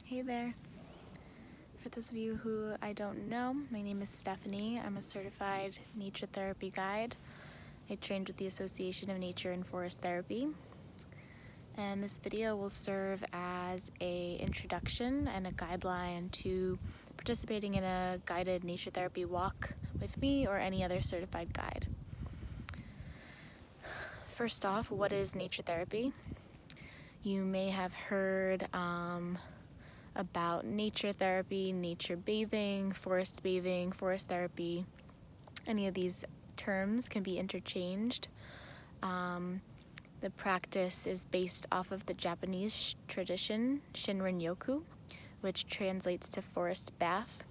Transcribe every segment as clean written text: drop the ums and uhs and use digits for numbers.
Hey there. For those of you who I don't know, my name is Stephanie. I'm a certified nature therapy guide. I trained with the Association of Nature and Forest Therapy. And this video will serve as an introduction and a guideline to participating in a guided nature therapy walk with me or any other certified guide. First off, what is nature therapy? You may have heard about nature therapy, nature bathing, forest therapy. Any of these terms can be interchanged. The practice is based off of the Japanese tradition, Shinrinyoku, which translates to forest bath.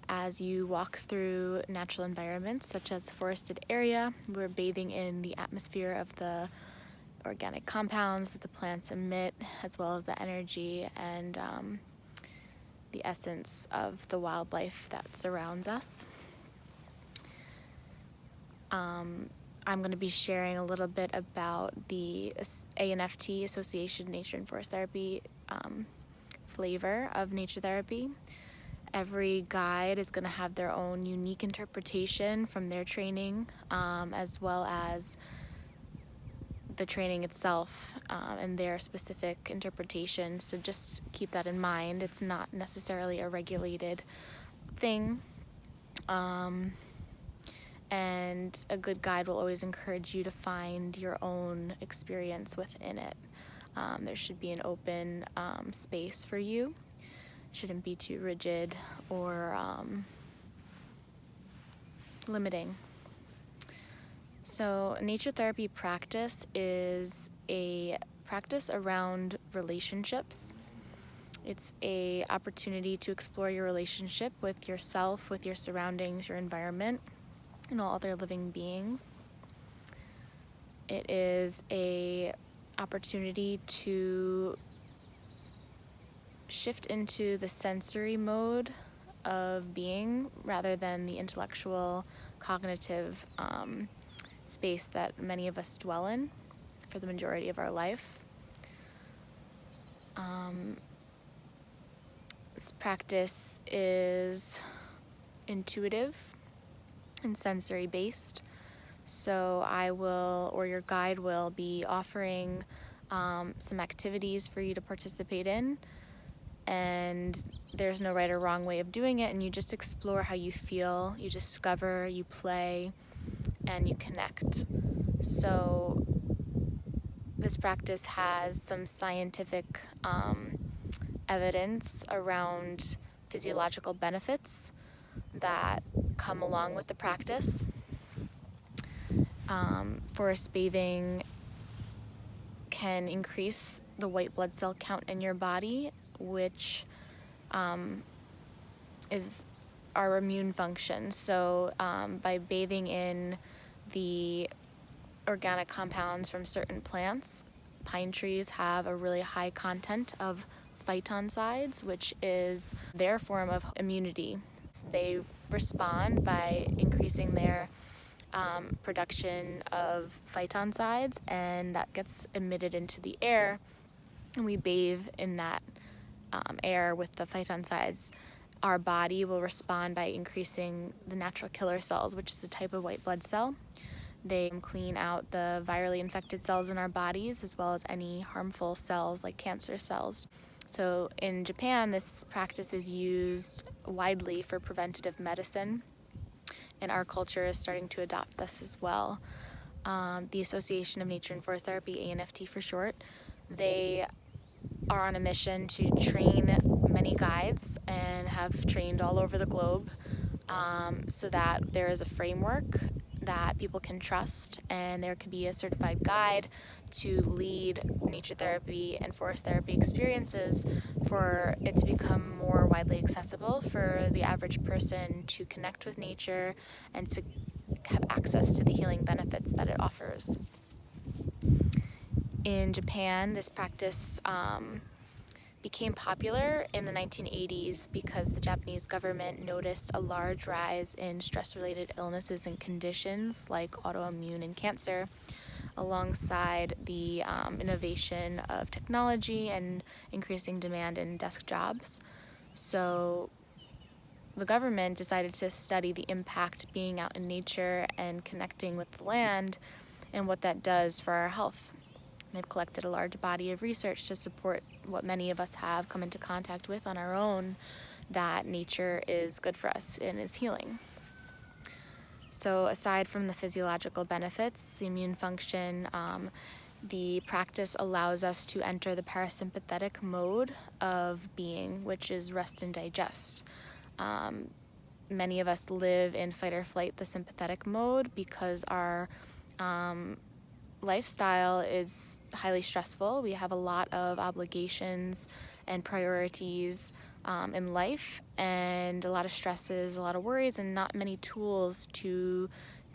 As you walk through natural environments such as forested area, we're bathing in the atmosphere of the organic compounds that the plants emit, as well as the energy and the essence of the wildlife that surrounds us. I'm going to be sharing a little bit about the ANFT, Association of Nature and Forest Therapy, flavor of nature therapy. Every guide is going to have their own unique interpretation from their training, as well as the training itself and their specific interpretation. So just keep that in mind. It's not necessarily a regulated thing. And a good guide will always encourage you to find your own experience within it. There should be an open space for you. It shouldn't be too rigid or limiting. So nature therapy practice is a practice around relationships. It's an opportunity to explore your relationship with yourself, with your surroundings, your environment, and all other living beings. It is an opportunity to shift into the sensory mode of being rather than the intellectual, cognitive space that many of us dwell in for the majority of our life. This practice is intuitive and sensory based, so your guide will be offering some activities for you to participate in, and there's no right or wrong way of doing it, and you just explore how you feel, you discover, you play, and you connect. So this practice has some scientific evidence around physiological benefits that come along with the practice. Forest bathing can increase the white blood cell count in your body, which is our immune function. So by bathing in the organic compounds from certain plants, pine trees have a really high content of phytoncides, which is their form of immunity. They respond by increasing their production of phytoncides, and that gets emitted into the air, and we bathe in that air with the phytoncides. Our body will respond by increasing the natural killer cells, which is a type of white blood cell. They clean out the virally infected cells in our bodies, as well as any harmful cells like cancer cells. So in Japan, this practice is used widely for preventative medicine, and our culture is starting to adopt this as well. The Association of Nature and Forest Therapy, ANFT for short, they are on a mission to train many guides and have trained all over the globe, so that there is a framework that people can trust, and there can be a certified guide to lead nature therapy and forest therapy experiences for it to become more widely accessible for the average person to connect with nature and to have access to the healing benefits that it offers. In Japan, this practice became popular in the 1980s because the Japanese government noticed a large rise in stress-related illnesses and conditions like autoimmune and cancer, alongside the innovation of technology and increasing demand in desk jobs. So the government decided to study the impact being out in nature and connecting with the land and what that does for our health. They've collected a large body of research to support what many of us have come into contact with on our own, that nature is good for us and is healing. So aside from the physiological benefits, the immune function, the practice allows us to enter the parasympathetic mode of being, which is rest and digest. Many of us live in fight or flight, the sympathetic mode, because our lifestyle is highly stressful. We have a lot of obligations and priorities in life, and a lot of stresses, a lot of worries, and not many tools to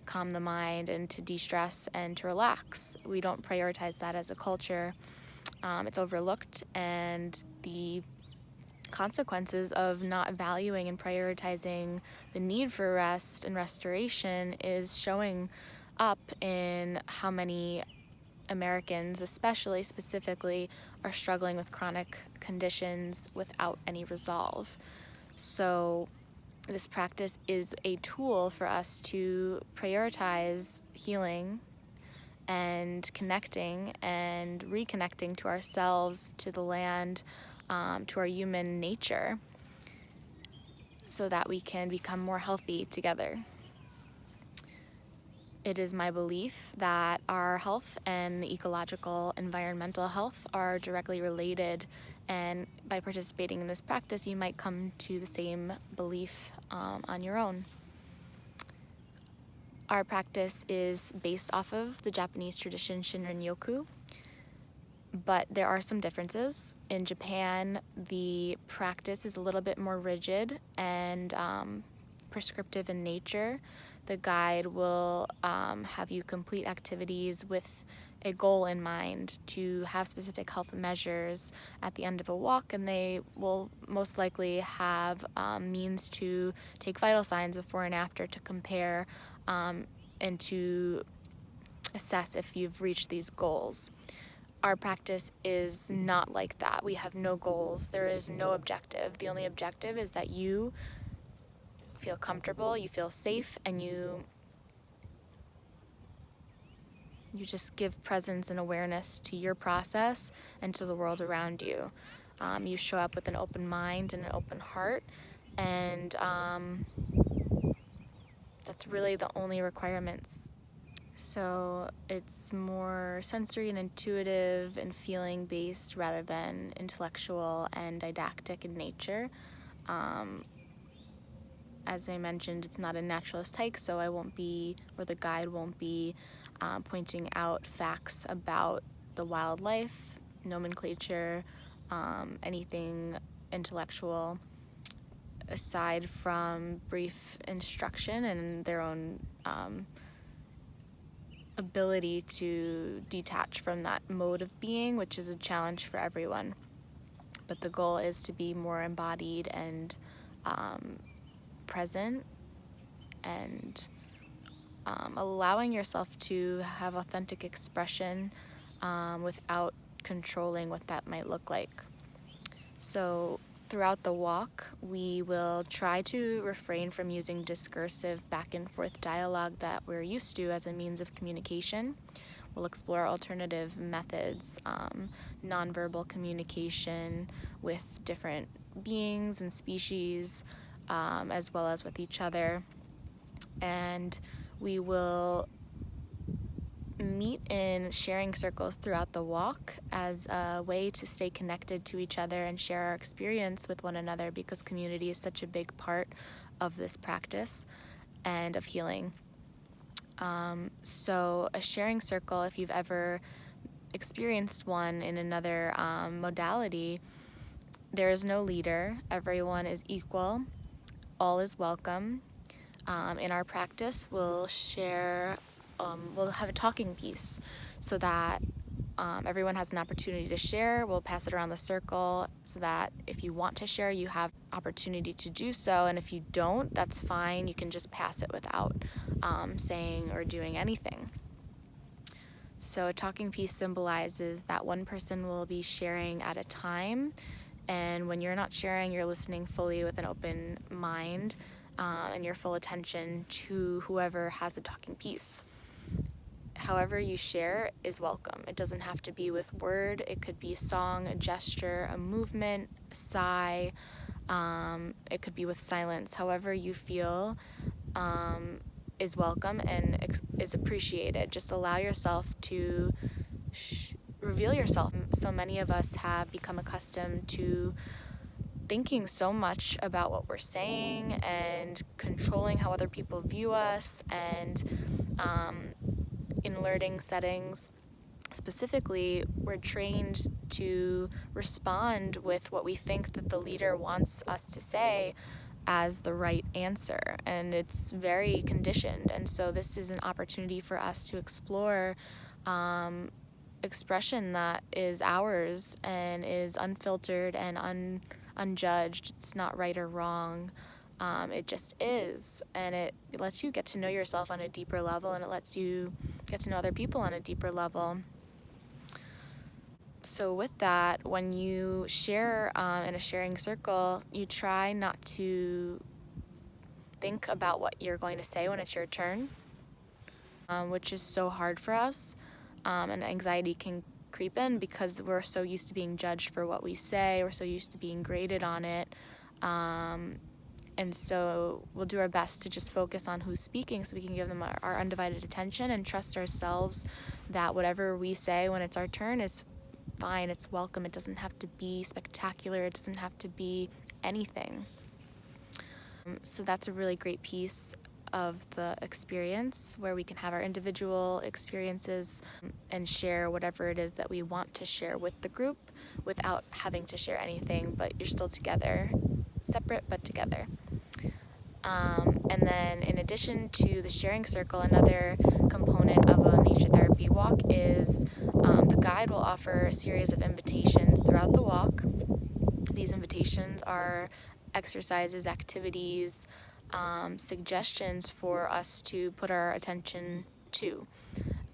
calm the mind and to de-stress and to relax. We don't prioritize that as a culture. It's overlooked, and the consequences of not valuing and prioritizing the need for rest and restoration is showing up in how many Americans, especially specifically, are struggling with chronic conditions without any resolve. So this practice is a tool for us to prioritize healing and connecting and reconnecting to ourselves, to the land, to our human nature, so that we can become more healthy together. It is my belief that our health and the ecological, environmental health are directly related, and by participating in this practice, you might come to the same belief on your own. Our practice is based off of the Japanese tradition Shinrinyoku, but there are some differences. In Japan, the practice is a little bit more rigid and prescriptive in nature. The guide will have you complete activities with a goal in mind, to have specific health measures at the end of a walk, and they will most likely have means to take vital signs before and after to compare and to assess if you've reached these goals. Our practice is not like that. We have no goals. There is no objective. The only objective is that you feel comfortable, you feel safe, and you just give presence and awareness to your process and to the world around you. You show up with an open mind and an open heart, and that's really the only requirements. So it's more sensory and intuitive and feeling based rather than intellectual and didactic in nature. As I mentioned, it's not a naturalist hike, so I won't be, or the guide won't be, pointing out facts about the wildlife, nomenclature, anything intellectual, aside from brief instruction and their own ability to detach from that mode of being, which is a challenge for everyone. But the goal is to be more embodied and present, and allowing yourself to have authentic expression without controlling what that might look like. So throughout the walk, we will try to refrain from using discursive back and forth dialogue that we're used to as a means of communication. We'll explore alternative methods, nonverbal communication with different beings and species, as well as with each other. And we will meet in sharing circles throughout the walk as a way to stay connected to each other and share our experience with one another, because community is such a big part of this practice and of healing. So a sharing circle, if you've ever experienced one in another modality, there is no leader. Everyone is equal. All is welcome. In our practice, we'll share, we'll have a talking piece so that everyone has an opportunity to share. We'll pass it around the circle so that if you want to share, you have opportunity to do so. And if you don't, that's fine. You can just pass it without saying or doing anything. So a talking piece symbolizes that one person will be sharing at a time, and when you're not sharing, you're listening fully with an open mind, and your full attention to whoever has the talking piece. However you share is welcome. It doesn't have to be with word. It could be a gesture, a movement, a sigh. It could be with silence. However you feel is welcome and is appreciated. Just allow yourself to reveal yourself. So many of us have become accustomed to thinking so much about what we're saying and controlling how other people view us, and in learning settings specifically, we're trained to respond with what we think that the leader wants us to say as the right answer, and it's very conditioned. And so this is an opportunity for us to explore expression that is ours and is unfiltered and unjudged. It's not right or wrong. It just is, and it lets you get to know yourself on a deeper level, and it lets you get to know other people on a deeper level. So with that, when you share in a sharing circle, you try not to think about what you're going to say when it's your turn, which is so hard for us, and anxiety can creep in because we're so used to being judged for what we say. We're so used to being graded on it. And so we'll do our best to just focus on who's speaking so we can give them our undivided attention and trust ourselves that whatever we say when it's our turn is fine, it's welcome. It doesn't have to be spectacular. It doesn't have to be anything. So that's a really great piece of the experience where we can have our individual experiences and share whatever it is that we want to share with the group without having to share anything, but you're still together, separate but together. And then in addition to the sharing circle, another component of a nature therapy walk is the guide will offer a series of invitations throughout the walk. These invitations are exercises, activities, suggestions for us to put our attention to.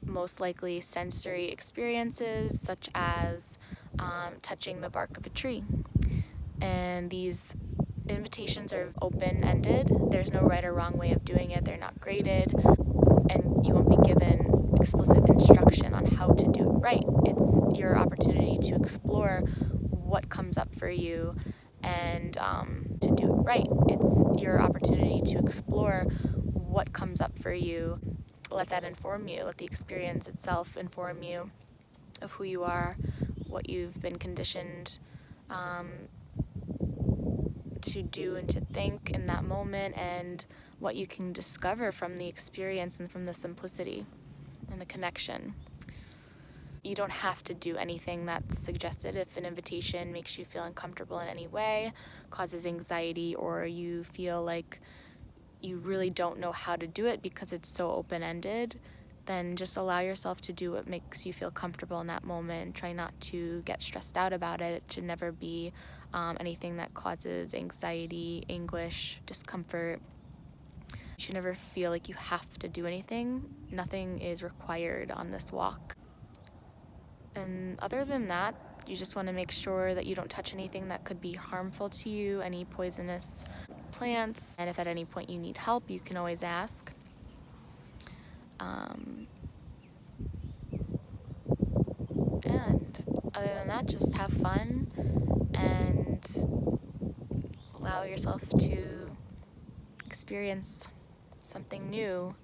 Most likely sensory experiences such as touching the bark of a tree. And these invitations are open-ended. There's no right or wrong way of doing it. They're not graded, and you won't be given explicit instruction on how to do it right. It's your opportunity to explore what comes up for you and to do it right. It's your opportunity to explore what comes up for you. Let that inform you. Let the experience itself inform you of who you are, what you've been conditioned to do and to think in that moment, and what you can discover from the experience and from the simplicity and the connection. You don't have to do anything that's suggested. If an invitation makes you feel uncomfortable in any way, causes anxiety, or you feel like you really don't know how to do it because it's so open-ended, then just allow yourself to do what makes you feel comfortable in that moment. Try not to get stressed out about it. It should never be anything that causes anxiety, anguish, discomfort. You should never feel like you have to do anything. Nothing is required on this walk. And other than that, you just want to make sure that you don't touch anything that could be harmful to you, any poisonous plants. And if at any point you need help, you can always ask. And other than that, just have fun and allow yourself to experience something new